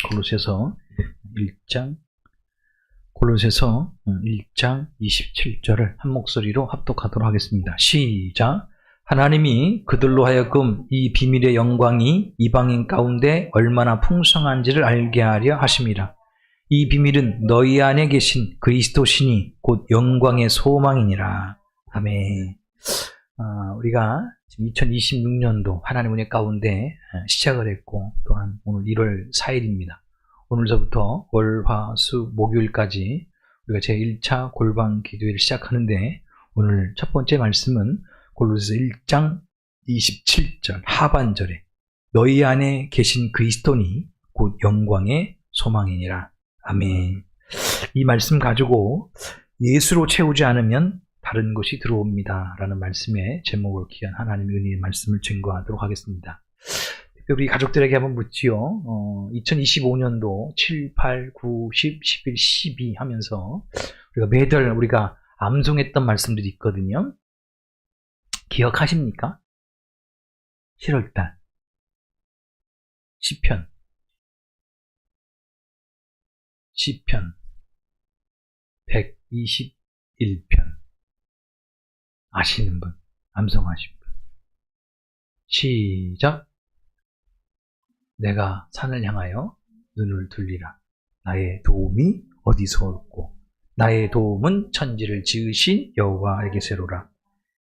골로새서 1장 27절을 한 목소리로 합독하도록 하겠습니다. 시작. 하나님이 그들로 하여금 이 비밀의 영광이 이방인 가운데 얼마나 풍성한지를 알게 하려 하심이라. 이 비밀은 너희 안에 계신 그리스도시니 곧 영광의 소망이니라. 아멘. 우리가 지금 2026년도 하나님 은혜 가운데 시작을 했고, 또한 오늘 1월 4일입니다. 오늘서부터 월, 화, 수, 목요일까지 우리가 제1차 골방 기도회를 시작하는데, 오늘 첫 번째 말씀은 골로새서 1장 27절 하반절에 너희 안에 계신 그리스도니 곧 영광의 소망이니라. 아멘. 이 말씀 가지고 예수로 채우지 않으면 다른 것이 들어옵니다 라는 말씀의 제목을 기한 하나님의 은혜의 말씀을 증거하도록 하겠습니다. 우리 가족들에게 한번 묻지요. 2025년도 7, 8, 9, 10, 11, 12 하면서 우리가 매달 우리가 암송했던 말씀들이 있거든요. 기억하십니까? 7월달 시편 121편 아시는 분, 암송하신 분. 시작. 내가 산을 향하여 눈을 돌리라. 나의 도움이 어디서 올고 나의 도움은 천지를 지으신 여호와에게서로라.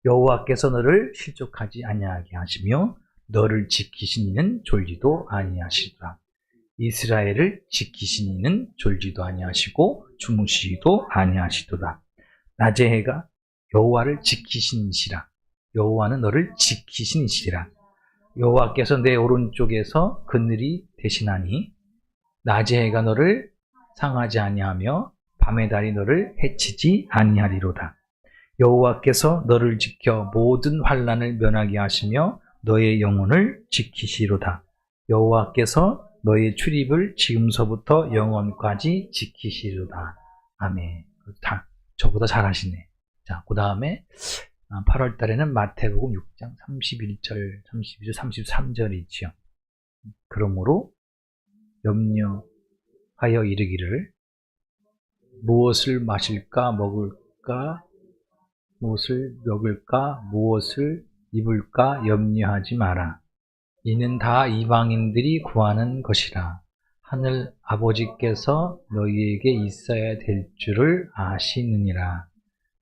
여호와께서 너를 실족하지 아니하게 하시며 너를 지키신 이는 졸지도 아니하시리라. 이스라엘을 지키신 이는 졸지도 아니하시고 주무시지도 아니하시도다. 낮의 해가 여호와를 지키신 이시라. 여호와는 너를 지키신 이시라. 여호와께서 내 오른쪽에서 그늘이 되시나니 낮의 해가 너를 상하지 아니하며 밤의 달이 너를 해치지 아니하리로다. 여호와께서 너를 지켜 모든 환난을 면하게 하시며 너의 영혼을 지키시로다. 여호와께서 너의 출입을 지금서부터 영원까지 지키시로다. 아멘. 다 저보다 잘하시네. 자, 그 다음에 8월 달에는 마태복음 6장 31절, 32절, 33절이 있죠. 그러므로 염려하여 이르기를 무엇을 마실까 먹을까 무엇을 먹을까 무엇을 입을까 염려하지 마라. 이는 다 이방인들이 구하는 것이라. 하늘 아버지께서 너희에게 있어야 될 줄을 아시느니라.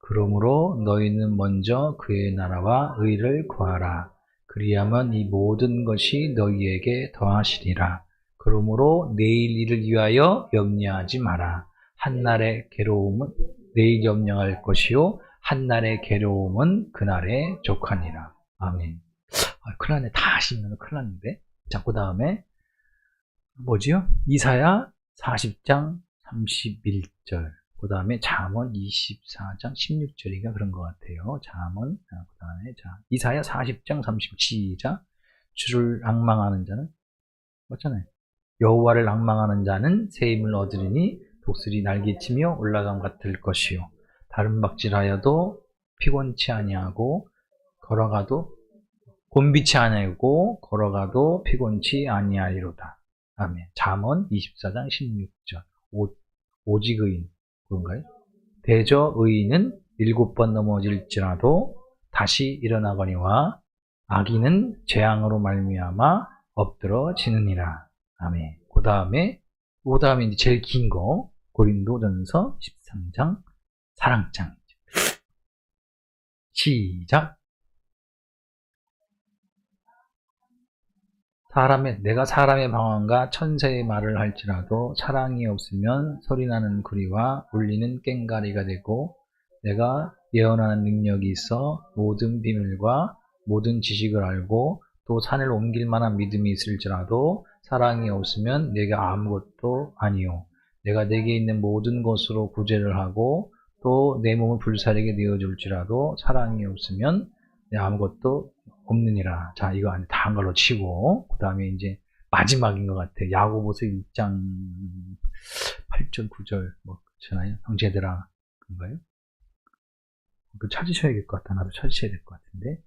그러므로 너희는 먼저 그의 나라와 의를 구하라. 그리하면 이 모든 것이 너희에게 더하시리라. 그러므로 내일 일을 위하여 염려하지 마라. 한날의 괴로움은 내일 염려할 것이요 한날의 괴로움은 그날에 족하니라. 아멘. 큰일 났네. 다 하시면 큰일 났는데. 자, 그 다음에 뭐지요? 이사야 40장 31절. 그 다음에 잠언 24장 16절인가 그런 것 같아요. 잠언. 그 다음에 이사야 40장 30절. 시작. 주를 앙망하는 자는 맞잖아요. 여호와를 앙망하는 자는 새 힘을 얻으리니 독수리 날개치며 올라감 같을 것이요. 다른 박질하여도 피곤치 아니하고 걸어가도 곤비치 아니하고 걸어가도 피곤치 아니하리로다. 아멘. 잠언 24장 16절. 오직 의인 그런가요? 대저 의인은 7번 넘어질지라도 다시 일어나거니와 악인은 재앙으로 말미암아 엎드러지느니라. 아멘. 그 다음에 이제 제일 긴 거 고린도전서 13장 사랑장. 시작. 내가 사람의 방언과 천사의 말을 할지라도 사랑이 없으면 소리나는 구리와 울리는 꽹과리가 되고, 내가 예언하는 능력이 있어 모든 비밀과 모든 지식을 알고 또 산을 옮길 만한 믿음이 있을지라도 사랑이 없으면 내가 아무것도 아니요. 내가 내게 있는 모든 것으로 구제를 하고 또 내 몸을 불사르게 내어줄지라도 사랑이 없으면 내 아무것도 없느니라. 자, 이거 다 한 걸로 치고, 그 다음에 이제 마지막인 것 같아요. 야고보서 1장 8절, 9절, 그렇잖아요. 형제들아, 그런가요? 그 찾으셔야 될 것 같아. 나도 찾으셔야 될 것 같은데.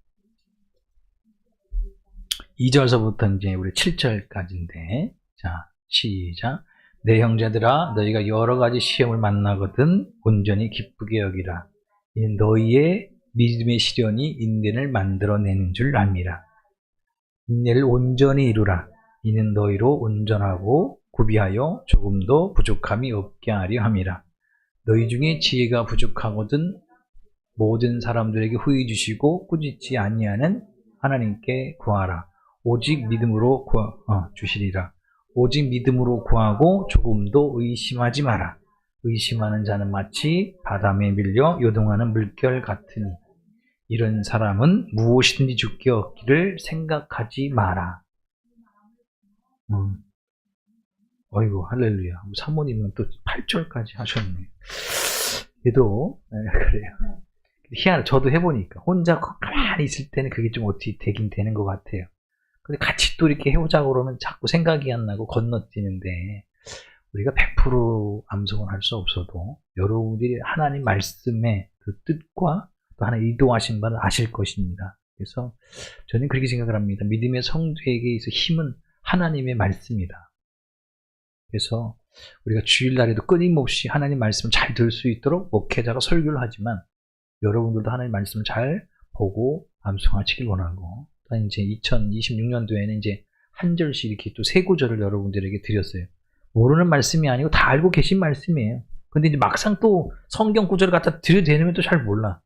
2절서부터 이제 우리 7절까지인데, 자, 시작. 내 형제들아 너희가 여러 가지 시험을 만나거든 온전히 기쁘게 여기라. 이는 너희의 믿음의 시련이 인내를 만들어내는 줄 압니다. 인내를 온전히 이루라. 이는 너희로 온전하고 구비하여 조금도 부족함이 없게 하려 함이라. 너희 중에 지혜가 부족하거든 모든 사람들에게 후히 주시고 꾸짖지 아니하는 하나님께 구하라. 오직 믿음으로 주시리라. 오직 믿음으로 구하고 조금도 의심하지 마라. 의심하는 자는 마치 바람에 밀려 요동하는 물결 같으니 이런 사람은 무엇이든지 죽게 얻기를 생각하지 마라. 어이구 할렐루야. 사모님은 또 8절까지 하셨네. 얘도 그래요. 희한해. 저도 해보니까 혼자 가만히 있을 때는 그게 좀 어떻게 되긴 되는 것 같아요. 근데 같이 또 이렇게 해보자고 그러면 자꾸 생각이 안 나고 건너뛰는데 우리가 100% 암송을 할 수 없어도 여러분들이 하나님 말씀의 그 뜻과 또 하나님 의도하신 바를 아실 것입니다. 그래서 저는 그렇게 생각을 합니다. 믿음의 성도에게 있어 힘은 하나님의 말씀이다. 그래서 우리가 주일날에도 끊임없이 하나님 말씀을 잘 들을 수 있도록 목회자가 설교를 하지만 여러분들도 하나님 말씀을 잘 보고 암송하시길 원하고 이제 2026년도에는 이제 한 절씩 이렇게 또 세 구절을 여러분들에게 드렸어요. 모르는 말씀이 아니고 다 알고 계신 말씀이에요. 근데 이제 막상 또 성경 구절을 갖다 들여대면 또 잘 몰라.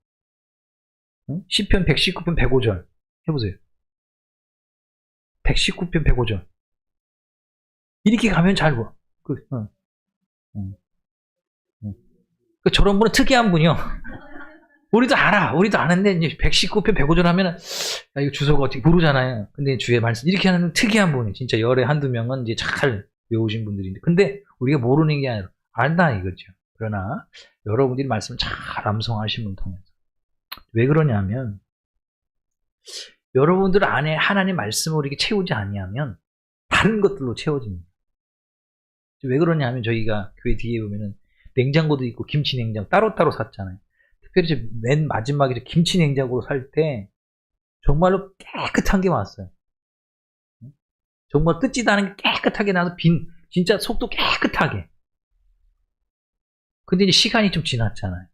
응? 시편 119편 105절 해보세요. 119편 105절 이렇게 가면 잘 봐. 저런 분은 특이한 분이요. 우리도 알아. 우리도 아는데 이제 119편 105절 하면은 이거 주소가 어떻게 모르잖아요. 근데 주의 말씀 이렇게 하는 특이한 분이 진짜 열에 한두 명은 이제 잘 외우신 분들인데 근데 우리가 모르는 게 아니라 안다 이거죠. 그러나 여러분들이 말씀을 잘 암송하시는 분 통해서 왜 그러냐면 여러분들 안에 하나님 말씀을 이렇게 채우지 아니하면 다른 것들로 채워집니다. 왜 그러냐면 저희가 교회 뒤에 보면은 냉장고도 있고 김치 냉장고 따로따로 샀잖아요. 특별히 맨 마지막에 김치 냉장고로 살 때 정말로 깨끗한 게 왔어요. 정말 뜯지도 않은 게 깨끗하게 나와서 진짜 속도 깨끗하게. 근데 이제 시간이 좀 지났잖아요.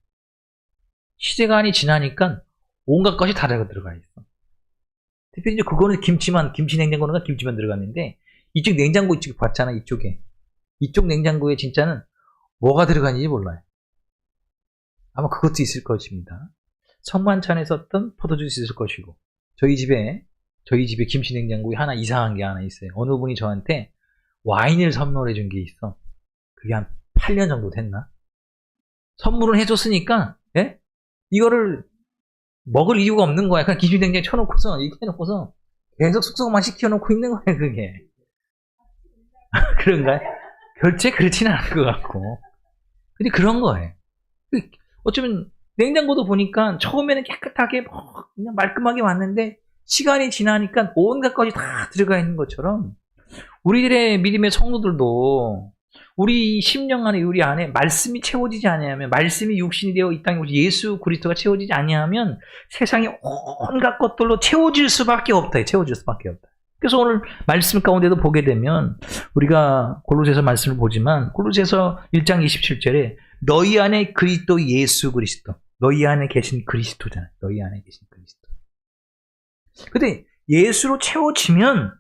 시간이 지나니까 온갖 것이 다 들어가 있어. 특별히 이제 그거는 김치 냉장고는 김치만 들어갔는데 이쪽 냉장고 이쪽에 봤잖아, 이쪽에. 이쪽 냉장고에 진짜는 뭐가 들어가는지 몰라요. 아마 그것도 있을 것입니다. 성만찬에 썼던 포도주스 있을 것이고 저희 집에 김치 냉장고에 하나 이상한 게 하나 있어요. 어느 분이 저한테 와인을 선물해 준 게 있어. 그게 한 8년 정도 됐나? 선물을 해줬으니까 예? 이거를 먹을 이유가 없는 거야. 그냥 김치 냉장고에 쳐놓고서 이렇게 해놓고서 계속 숙성만 시켜놓고 있는 거야 그게. 그런가요? 결제 그렇지는 않을 것 같고 근데 그런 거예요. 어쩌면 냉장고도 보니까 처음에는 깨끗하게 그냥 말끔하게 왔는데 시간이 지나니까 온갖 것이 다 들어가 있는 것처럼 우리들의 믿음의 성도들도 우리 심령 안에 우리 안에 말씀이 채워지지 아니하면 말씀이 육신이 되어 이 땅에 오신 예수 그리스도가 채워지지 아니하면 세상에 온갖 것들로 채워질 수밖에 없다. 채워질 수밖에 없다. 그래서 오늘 말씀 가운데도 보게 되면 우리가 골로새서 말씀을 보지만 골로새서 1장 27절에 너희 안에 그리스도 예수 그리스도 너희 안에 계신 그리스도잖아요. 너희 안에 계신 그리스도. 근데 예수로 채워지면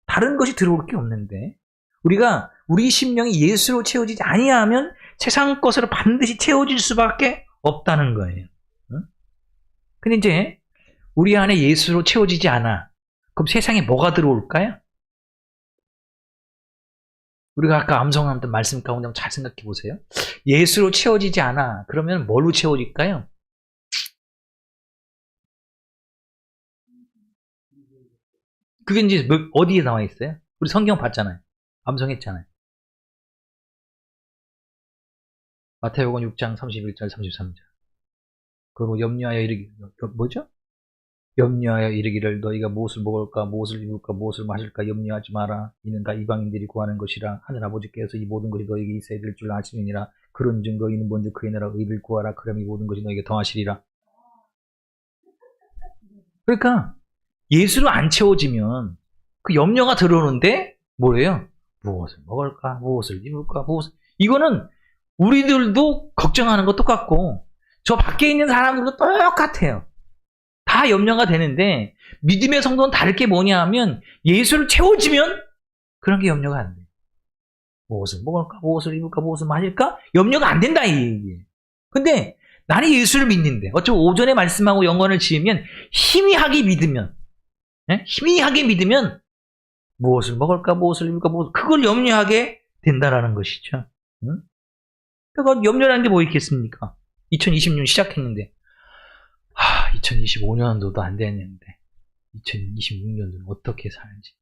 다른 것이 들어올 게 없는데 우리 심령이 예수로 채워지지 아니하면 세상 것으로 반드시 채워질 수밖에 없다는 거예요. 근데 이제 우리 안에 예수로 채워지지 않아. 그럼 세상에 뭐가 들어올까요? 우리가 아까 암송했던 말씀 가운데 잘 생각해 보세요. 예수로 채워지지 않아. 그러면 뭘로 채워질까요? 그게 이제 어디에 나와 있어요? 우리 성경 봤잖아요. 암송했잖아요. 마태복음 6장 31절 33절. 그리고 염려하여 이르기를 뭐죠? 염려하여 이르기를 너희가 무엇을 먹을까 무엇을 입을까 무엇을 마실까 염려하지 마라. 이는 다 이방인들이 구하는 것이라 하늘 아버지께서 이 모든 것이 너희에게 있어야 될 줄 아시느니라. 그런즉 너희는 먼저 그의 나라 의를 구하라. 그럼 이 모든 것이 너희에게 더하시리라. 그러니까 예수로 안 채워지면 그 염려가 들어오는데 뭐래요? 무엇을 먹을까? 무엇을 입을까? 이거는 우리들도 걱정하는 거 똑같고 저 밖에 있는 사람들도 똑같아요. 다 염려가 되는데 믿음의 성도는 다를 게 뭐냐 하면 예수를 채워지면 그런 게 염려가 안 돼. 무엇을 먹을까? 무엇을 입을까? 무엇을 마실까? 염려가 안 된다 이 얘기예요. 근데 나는 예수를 믿는데 어쩌면 오전에 말씀하고 연관을 지으면 희미하게 믿으면 희미하게 믿으면 무엇을 먹을까? 무엇을 입을까? 그걸 염려하게 된다라는 것이죠. 응? 그러니까 염려라는 게 뭐 있겠습니까? 2020년 시작했는데 2025년도도 안 됐는데 2026년도는 어떻게 살지?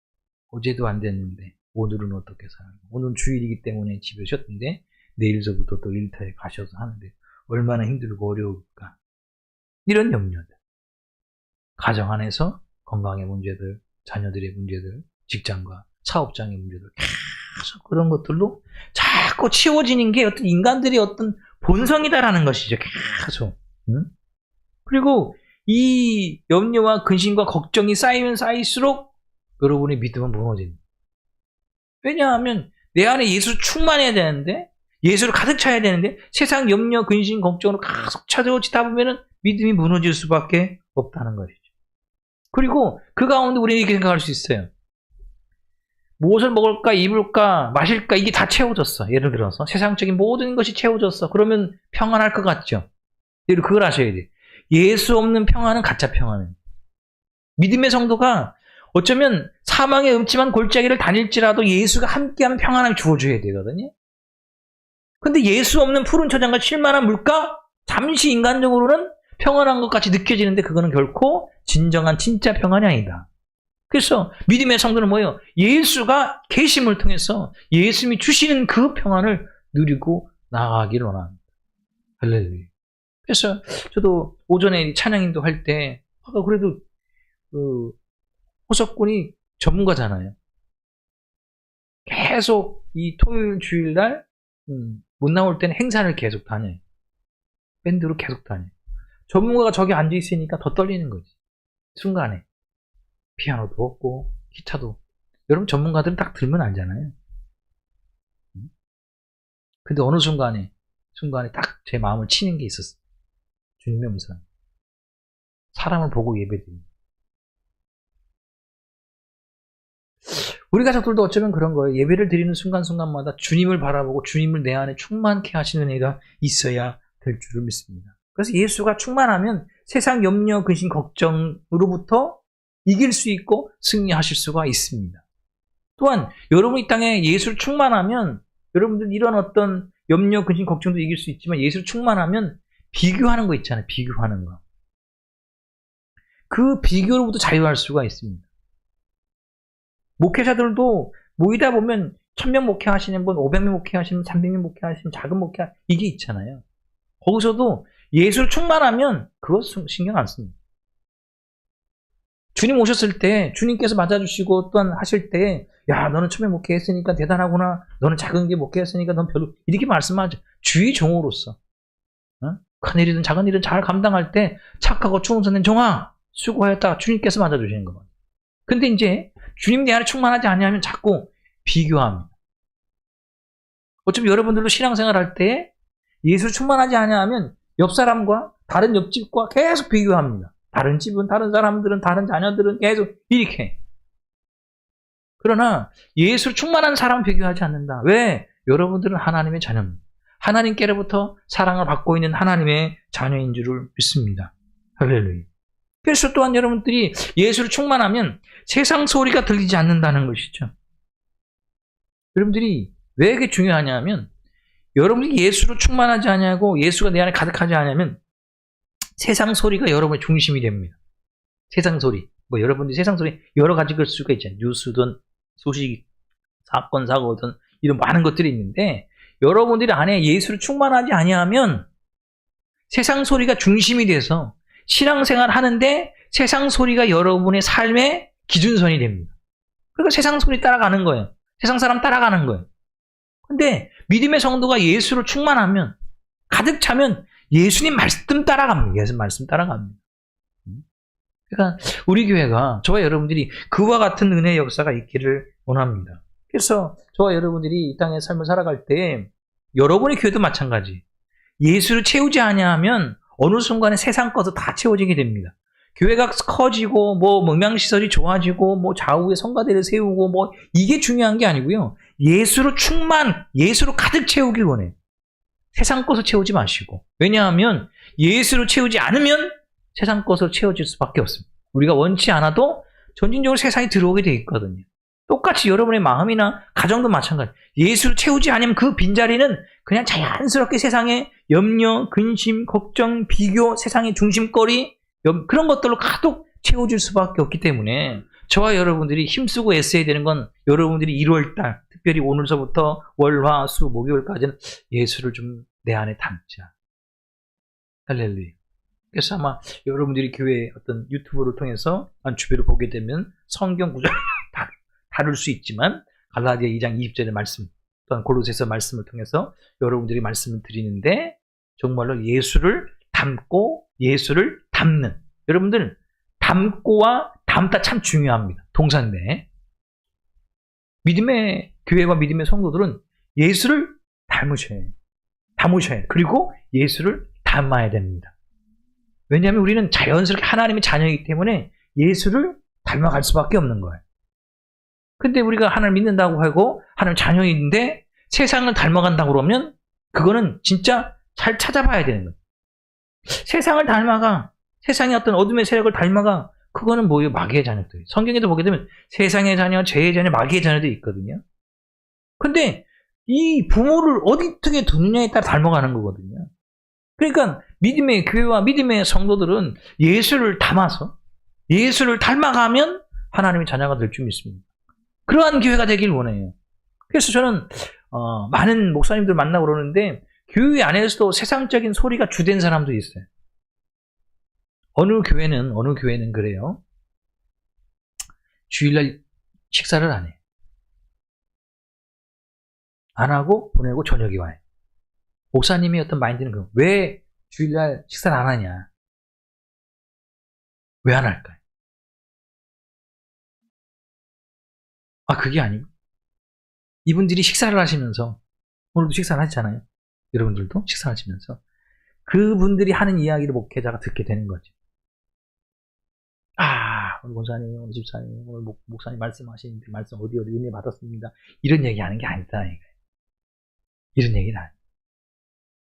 어제도 안 됐는데 오늘은 어떻게 살지? 오늘은 주일이기 때문에 집에 쉬었는데 내일서부터 또 일터에 가셔서 하는데 얼마나 힘들고 어려울까? 이런 염려들. 가정 안에서 건강의 문제들, 자녀들의 문제들, 직장과 사업장의 문제들 계속 그런 것들로 자꾸 치워지는 게 어떤 인간들의 어떤 본성이다라는 것이죠. 계속. 응? 그리고 이 염려와 근심과 걱정이 쌓이면 쌓일수록 여러분의 믿음은 무너집니다. 왜냐하면 내 안에 예수 충만해야 되는데 예수를 가득 차야 되는데 세상 염려, 근심, 걱정으로 계속 찾아오지다 보면은 믿음이 무너질 수밖에 없다는 것이죠. 그리고 그 가운데 우리는 이렇게 생각할 수 있어요. 무엇을 먹을까, 입을까, 마실까 이게 다 채워졌어. 예를 들어서 세상적인 모든 것이 채워졌어. 그러면 평안할 것 같죠. 여러분 그걸 아셔야 돼. 예수 없는 평안은 가짜 평안은. 믿음의 성도가 어쩌면 사망의 음침한 골짜기를 다닐지라도 예수가 함께하면 평안을 주어줘야 되거든요. 근데 예수 없는 푸른 초장과 쉴만한 물가 잠시 인간적으로는 평안한 것 같이 느껴지는데 그거는 결코 진정한 진짜 평안이 아니다. 그래서 믿음의 성도는 뭐예요? 예수가 계심을 통해서 예수님이 주시는 그 평안을 누리고 나아가기를 원합니다. 할렐루야. 그래서 저도 오전에 찬양인도 할 때 그래도 호석군이 전문가잖아요. 계속 이 토요일 주일날 못 나올 때는 행사를 계속 다녀요. 밴드로 계속 다녀요. 전문가가 저기 앉아있으니까 더 떨리는 거지. 순간에. 피아노도 없고 기타도. 여러분 전문가들은 딱 들면 알잖아요. 근데 어느 순간에 딱 제 마음을 치는 게 있었어요. 주님의 음성. 사람을 보고 예배드립니다. 우리 가족들도 어쩌면 그런 거예요. 예배를 드리는 순간순간마다 주님을 바라보고 주님을 내 안에 충만케 하시는 애가 있어야 될 줄을 믿습니다. 그래서 예수가 충만하면 세상 염려, 근심, 걱정으로부터 이길 수 있고 승리하실 수가 있습니다. 또한 여러분이 이 땅에 예수를 충만하면 여러분들 이런 어떤 염려, 근심, 걱정도 이길 수 있지만 예수를 충만하면 비교하는 거 있잖아요. 비교하는 거. 그 비교로부터 자유할 수가 있습니다. 목회자들도 모이다 보면 1000명 목회하시는 분, 500명 목회하시는 분, 300명 목회하시는 작은 목회 이게 있잖아요. 거기서도 예수를 충만하면 그것 신경 안 씁니다. 주님 오셨을 때 주님께서 맞아주시고 또한 하실 때 야 너는 1000명 목회했으니까 대단하구나. 너는 작은 게 목회했으니까 넌 별로 이렇게 말씀하죠. 주의 종으로서 큰 일이든 작은 일은 잘 감당할 때 착하고 충성된 종아 수고하였다. 주님께서 맞아주시는 거예요. 근데 이제 주님 내 안에 충만하지 않냐면 자꾸 비교합니다. 어차피 여러분들도 신앙생활 할 때 예수 충만하지 않냐면 옆 사람과 다른 옆집과 계속 비교합니다. 다른 집은, 다른 사람들은, 다른 자녀들은 계속 이렇게. 그러나 예수 충만한 사람은 비교하지 않는다. 왜? 여러분들은 하나님의 자녀입니다. 하나님께로부터 사랑을 받고 있는 하나님의 자녀인 줄을 믿습니다. 할렐루야. 그래서 또한 여러분들이 예수를 충만하면 세상 소리가 들리지 않는다는 것이죠. 여러분들이 왜 이게 중요하냐면 여러분이 예수로 충만하지 않냐고 예수가 내 안에 가득하지 않냐면 세상 소리가 여러분의 중심이 됩니다. 세상 소리. 뭐 여러분들이 세상 소리 여러 가지 걸 수가 있잖아요. 뉴스든 소식, 사건, 사고든 이런 많은 것들이 있는데 여러분들이 안에 예수를 충만하지 아니하면 세상 소리가 중심이 돼서 신앙생활 하는데 세상 소리가 여러분의 삶의 기준선이 됩니다. 그러니까 세상 소리 따라가는 거예요. 세상 사람 따라가는 거예요. 근데 믿음의 성도가 예수로 충만하면 가득 차면 예수님 말씀 따라갑니다. 예수님 말씀 따라갑니다. 그러니까 우리 교회가 저와 여러분들이 그와 같은 은혜의 역사가 있기를 원합니다. 그래서 저와 여러분들이 이 땅의 삶을 살아갈 때 여러분의 교회도 마찬가지. 예수를 채우지 아니하면 어느 순간에 세상 것도 다 채워지게 됩니다. 교회가 커지고 뭐 문명시설이 좋아지고 뭐 좌우에 성가대를 세우고 뭐 이게 중요한 게 아니고요. 예수로 가득 채우길 원해요. 세상 것을 채우지 마시고. 왜냐하면 예수로 채우지 않으면 세상 것으로 채워질 수밖에 없습니다. 우리가 원치 않아도 점진적으로 세상이 들어오게 돼 있거든요. 똑같이 여러분의 마음이나 가정도 마찬가지. 예수를 채우지 않으면 그 빈자리는 그냥 자연스럽게 세상의 염려, 근심, 걱정, 비교, 세상의 중심거리 그런 것들로 가득 채워질 수밖에 없기 때문에 저와 여러분들이 힘쓰고 애써야 되는 건 여러분들이 1월달 특별히 오늘서부터 월, 화, 수, 목요일까지는 예수를 좀 내 안에 담자. 할렐루야. 그래서 아마 여러분들이 교회 어떤 유튜브를 통해서 주변을 보게 되면 성경 구절을 다룰 수 있지만 갈라디아 2장 20절의 말씀 또한 골로새서 말씀을 통해서 여러분들이 말씀을 드리는데 정말로 예수를 담고 예수를 담는 여러분들 담고와 담다 참 중요합니다. 동사인데 믿음의 교회와 믿음의 성도들은 예수를 담으셔야 해요. 그리고 예수를 담아야 됩니다. 왜냐하면 우리는 자연스럽게 하나님의 자녀이기 때문에 예수를 닮아갈 수밖에 없는 거예요. 근데 우리가 하나님 믿는다고 하고 하나님 자녀인데 세상을 닮아간다고 그러면 그거는 진짜 잘 찾아봐야 되는 거예요. 세상을 닮아가 세상의 어떤 어둠의 세력을 닮아가 그거는 뭐예요? 마귀의 자녀들. 성경에도 보게 되면 세상의 자녀, 죄의 자녀, 마귀의 자녀들이 있거든요. 근데 이 부모를 어떻게 두느냐에 따라 닮아가는 거거든요. 그러니까 믿음의 교회와 믿음의 성도들은 예수를 담아서 예수를 닮아가면 하나님의 자녀가 될 줄 믿습니다. 그러한 교회가 되길 원해요. 그래서 저는 많은 목사님들 만나고 그러는데 교회 안에서도 세상적인 소리가 주된 사람도 있어요. 어느 교회는 그래요. 주일날 식사를 안 해요. 안 하고 보내고 저녁에 와요. 목사님의 어떤 마인드는 왜 주일날 식사를 안 하냐? 왜 안 할까요? 그게 아니고 이분들이 식사를 하시면서 오늘도 식사를 하시잖아요. 여러분들도 식사를 하시면서 그분들이 하는 이야기를 목회자가 듣게 되는 거죠. 오늘 권사님, 오늘 집사님, 오늘 목사님 말씀하시는데 말씀 어디 은혜 받았습니다. 이런 얘기 하는 게 아니다. 이런 얘기는 안 해요.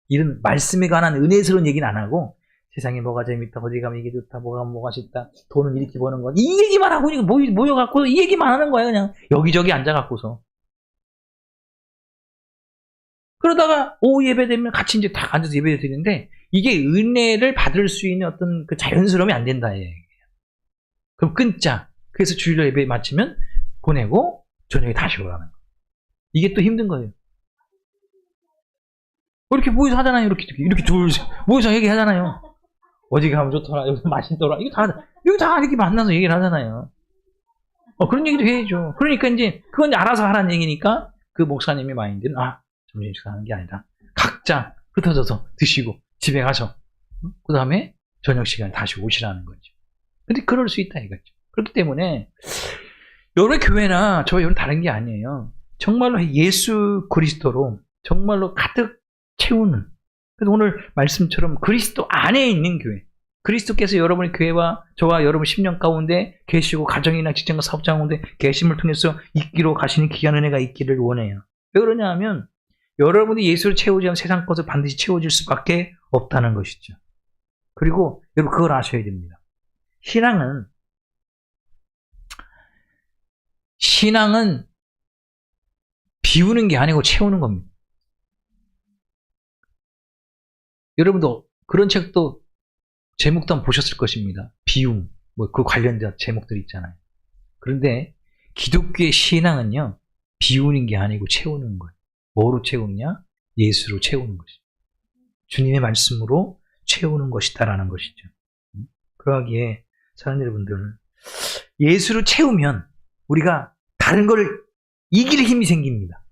이런 말씀에 관한 은혜스러운 얘기는 안 하고 세상에 뭐가 재밌다, 어디 가면 이게 좋다, 뭐가 싫다, 돈은 이렇게 버는 거, 이 얘기만 하고 모여갖고 이 얘기만 하는 거예요. 그냥 여기저기 앉아갖고서. 그러다가 오후 예배 되면 같이 이제 다 앉아서 예배 드리는데 이게 은혜를 받을 수 있는 어떤 그 자연스러움이 안 된다. 그럼 끊자. 그래서 주일날 예배 마치면 보내고 저녁에 다시 오라는 거. 이게 또 힘든 거예요. 이렇게 모여서 하잖아요. 이렇게 모여서 얘기하잖아요. 어디 가면 좋더라, 여기 맛있더라. 이거 다 이렇게 만나서 얘기를 하잖아요. 그런 얘기도 해야죠. 그러니까 이제 그건 알아서 하라는 얘기니까 그 목사님의 마인드는 점심 식사하는 게 아니라 각자 흩어져서 드시고 집에 가서 그 다음에 저녁 시간에 다시 오시라는 거죠. 근데 그럴 수 있다 이거죠. 그렇기 때문에 여러 교회나 저와 여러 다른 게 아니에요. 정말로 예수 그리스도로 정말로 가득 채우는. 그래서 오늘 말씀처럼 그리스도 안에 있는 교회. 그리스도께서 여러분의 교회와 저와 여러분 10년 가운데 계시고 가정이나 직장과 사업장 가운데 계심을 통해서 있기로 가시는 귀한 은혜가 있기를 원해요. 왜 그러냐 하면 여러분이 예수를 채우지 않으면 세상 것을 반드시 채워질 수밖에 없다는 것이죠. 그리고 여러분 그걸 아셔야 됩니다. 신앙은 비우는 게 아니고 채우는 겁니다. 여러분도 그런 책도 제목도 한번 보셨을 것입니다. 비움, 그 관련된 제목들이 있잖아요. 그런데 기독교의 신앙은요, 비우는 게 아니고 채우는 거예요. 뭐로 채우느냐? 예수로 채우는 것이죠. 주님의 말씀으로 채우는 것이다라는 것이죠. 그러기에 사랑하는 여러분들, 예수로 채우면 우리가 다른 걸 이길 힘이 생깁니다.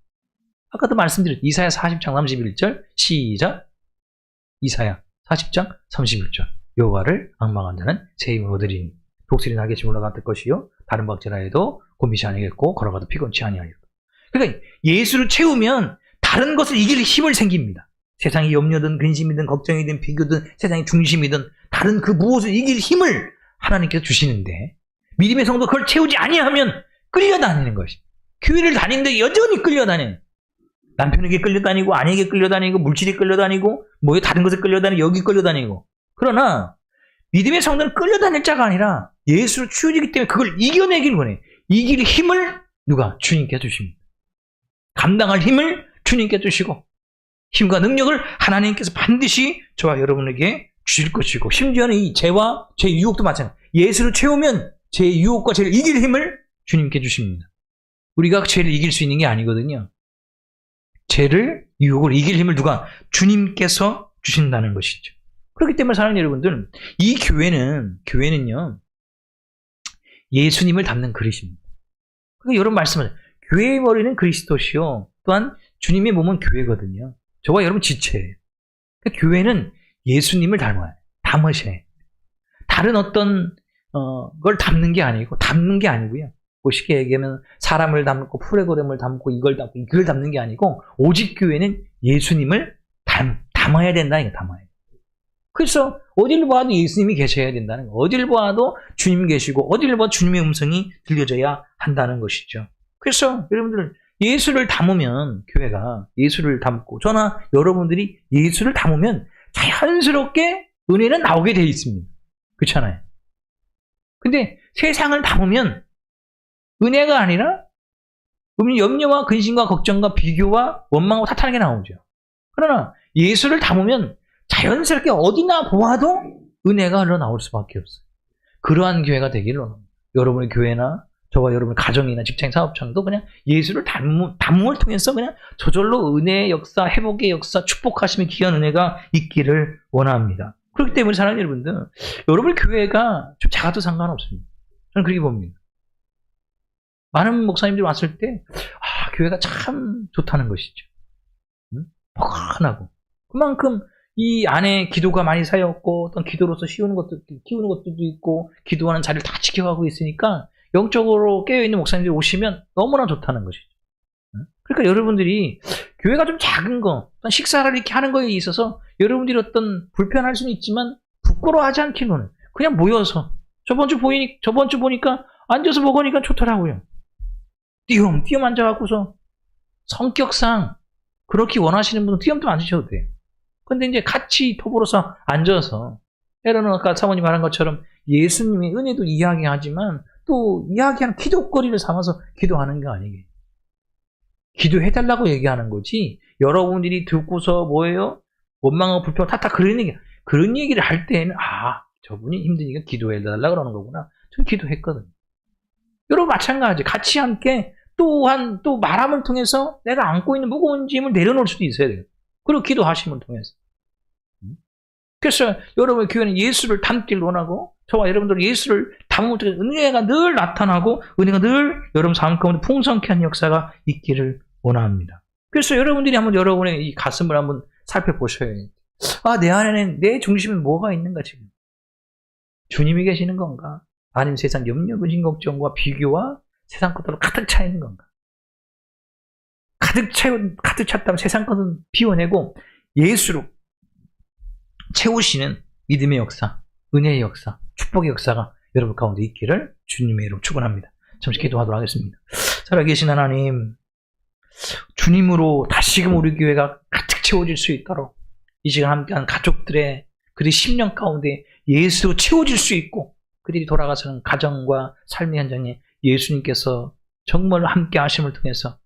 아까도 말씀드렸죠. 이사야 40장 31절 시작. 이사야 40장 31절 여호와를 앙망한 자는 새 힘을 얻으리니 독수리 날개치 올라갈 것이요 다른 박제라 해도 곤비시 아니겠고 걸어가도 피곤치 아니하리라. 그러니까 예수를 채우면 다른 것을 이길 힘을 생깁니다. 세상의 염려든 근심이든 걱정이든 비교든 세상의 중심이든 다른 그 무엇을 이길 힘을 하나님께서 주시는데 믿음의 성도 그걸 채우지 아니하면 끌려다니는 것이. 교회를 다니는데 여전히 끌려다니는. 남편에게 끌려다니고 아내에게 끌려다니고 물질에 끌려다니고 뭐에 다른 것에 끌려다니고 여기 끌려다니고. 그러나 믿음의 성도는 끌려다닐 자가 아니라 예수로 치유되기 때문에 그걸 이겨내길 원해. 이길 힘을 누가? 주님께 주십니다. 감당할 힘을 주님께 주시고 힘과 능력을 하나님께서 반드시 저와 여러분에게 주실 것이고 심지어는 이 죄와 죄의 유혹도 마찬가지. 예수를 채우면 죄의 유혹과 죄를 이길 힘을 주님께 주십니다. 우리가 죄를 이길 수 있는 게 아니거든요. 죄를 유혹을 이길 힘을 누가? 주님께서 주신다는 것이죠. 그렇기 때문에 사랑하는 여러분들, 이 교회는요 예수님을 담는 그릇입니다. 그러니까 여러분 말씀하세요. 교회의 머리는 그리스도시요 또한 주님의 몸은 교회거든요. 저와 여러분 지체예요. 그러니까 교회는 예수님을 담으셔야 해요. 다른 어떤 걸 담는 게 아니고요. 뭐 쉽게 얘기하면 사람을 담고 프로그램을 담고 이걸 담는 게 아니고 오직 교회는 예수님을 담아야 된다. 이거 담아야 돼. 그래서 어디를 봐도 예수님이 계셔야 된다는 거. 어디를 봐도 주님 계시고 어디를 봐도 주님의 음성이 들려져야 한다는 것이죠. 그래서 여러분들 예수를 담으면 교회가 예수를 담고 저나 여러분들이 예수를 담으면 자연스럽게 은혜는 나오게 되어 있습니다. 그렇잖아요. 근데 세상을 담으면 은혜가 아니라 염려와 근심과 걱정과 비교와 원망과 타탄하게 나오죠. 그러나 예수를 담으면 자연스럽게 어디나 보아도 은혜가 흘러나올 수밖에 없어요. 그러한 교회가 되기를 원합니다. 여러분의 교회나 저와 여러분의 가정이나 직장, 사업장도 그냥 예수를 담음을 통해서 그냥 저절로 은혜의 역사, 회복의 역사, 축복하심의 귀한 은혜가 있기를 원합니다. 그렇기 때문에 사랑하는 여러분들, 여러분의 교회가 좀 작아도 상관없습니다. 저는 그렇게 봅니다. 많은 목사님들이 왔을 때 교회가 참 좋다는 것이죠. 포근하고 그만큼 이 안에 기도가 많이 쌓였고 어떤 기도로서 키우는 것들도 있고 기도하는 자리를 다 지켜가고 있으니까 영적으로 깨어있는 목사님들이 오시면 너무나 좋다는 것이죠. 그러니까 여러분들이 교회가 좀 작은 거, 어떤 식사를 이렇게 하는 거에 있어서 여러분들이 어떤 불편할 수는 있지만 부끄러워하지 않기로는 그냥 모여서 저번 주 보니까 앉아서 먹으니까 좋더라고요. 띄엄 앉아갖고서 성격상 그렇게 원하시는 분은 띄엄도 안 드셔도 돼요. 근데 이제 같이 더불어서 앉아서 때로는 아까 사모님 말한 것처럼 예수님의 은혜도 이야기하지만 또 이야기하는 기도거리를 삼아서 기도하는 게 아니에요. 기도해달라고 얘기하는 거지 여러분들이 듣고서 뭐예요? 원망하고 불평 탓다 그런 얘기를 할 때에는 저분이 힘드니까 기도해달라고 그러는 거구나. 전 기도했거든요. 여러분 마찬가지 같이 함께 또한 또 말함을 통해서 내가 안고 있는 무거운 짐을 내려놓을 수도 있어야 돼요. 그리고 기도하심을 통해서. 그래서 여러분의 교회는 예수를 담기를 원하고 저와 여러분들 예수를 담으면 은혜가 늘 나타나고 은혜가 늘 여러분 삶 가운데 풍성케 한 역사가 있기를 원합니다. 그래서 여러분들이 한번 여러분의 이 가슴을 한번 살펴보셔야 해요. 내 안에는 내 중심에 뭐가 있는가 지금? 주님이 계시는 건가? 아니면 세상 염려, 근심, 걱정과 비교와 세상 것들로 가득 차 있는 건가? 가득 찼다면 세상 것은 비워내고 예수로 채우시는 믿음의 역사, 은혜의 역사, 축복의 역사가 여러분 가운데 있기를 주님의 이름으로 축원합니다. 잠시 기도하도록 하겠습니다. 살아계신 하나님, 주님으로 다시금 우리 교회가 가득 채워질 수 있도록 이 시간 함께한 가족들의 그들의 심령 가운데 예수로 채워질 수 있고 그들이 돌아가서는 가정과 삶의 현장에 예수님께서 정말 함께 하심을 통해서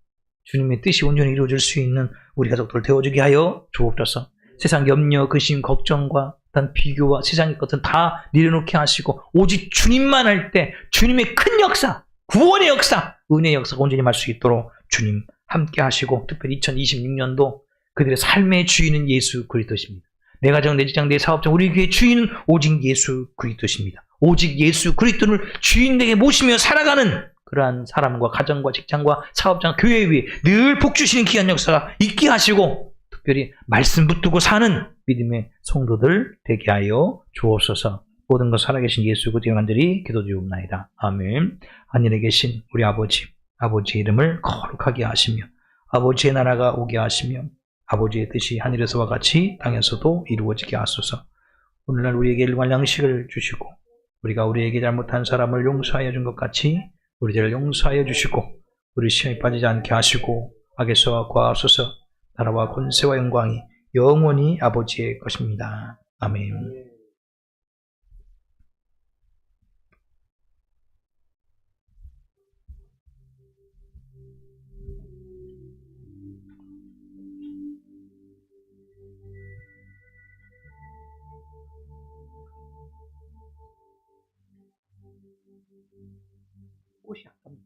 주님의 뜻이 온전히 이루어질 수 있는 우리 가족들 되어주게 하여 주옵소서. 세상 염려, 근심, 걱정과 어떤 비교와 세상의 것은 다 내려놓게 하시고 오직 주님만 할 때 주님의 큰 역사, 구원의 역사, 은혜의 역사가 온전히 말 수 있도록 주님 함께 하시고 특별히 2026년도 그들의 삶의 주인은 예수 그리스도십니다. 내 가정, 내 직장, 내 사업장, 우리 교회의 주인은 오직 예수 그리스도십니다. 오직 예수 그리스도를 주인에게 모시며 살아가는 그러한 사람과 가정과 직장과 사업장, 교회 위에 늘 복주시는 귀한 역사가 있게 하시고 특별히 말씀 붙들고 사는 믿음의 성도들 되게 하여 주옵소서. 모든 것 살아계신 예수 그리스도의 간절히 기도드리옵나이다. 아멘. 하늘에 계신 우리 아버지, 아버지의 이름을 거룩하게 하시며 아버지의 나라가 오게 하시며 아버지의 뜻이 하늘에서와 같이 땅에서도 이루어지게 하소서. 오늘날 우리에게 일용할 양식을 주시고 우리가 우리에게 잘못한 사람을 용서하여 준 것 같이 우리들을 용서하여 주시고 우리 시험에 빠지지 않게 하시고 악에서 구하소서. 나라와 권세와 영광이 영원히 아버지의 것입니다. 아멘. 꽃이 약간